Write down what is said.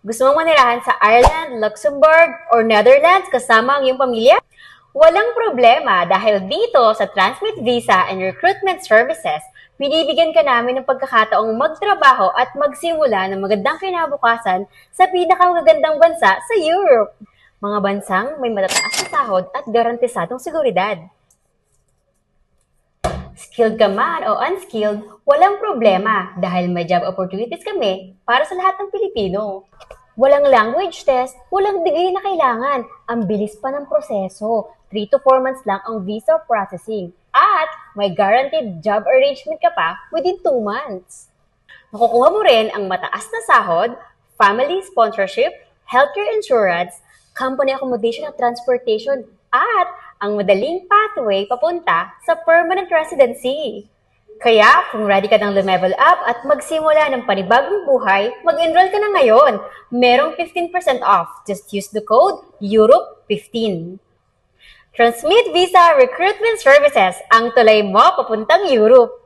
Gusto mong manirahan sa Ireland, Luxembourg, or Netherlands kasama ang iyong pamilya? Walang problema dahil dito sa Transmit Visa and Recruitment Services, binibigyan ka namin ng pagkakataong magtrabaho at magsimula ng magandang kinabukasan sa pinakamagandang bansa sa Europe. Mga bansang may matataas na sahod at garantisadong seguridad. Skilled ka man o unskilled, walang problema dahil may job opportunities kami para sa lahat ng Pilipino. Walang language test, walang degree na kailangan. Ang bilis pa ng proseso. 3 to 4 months lang ang visa processing. At may guaranteed job arrangement ka pa within 2 months. Makukuha mo rin ang mataas na sahod, family sponsorship, healthcare insurance, company accommodation at transportation, at ang madaling pathway papunta sa permanent residency. Kaya kung ready ka ng level up at magsimula ng panibagong buhay, mag-enroll ka na ngayon. Merong 15% off. Just use the code EUROPE15. Transmit Visa Recruitment Services, ang tulay mo papuntang Europe.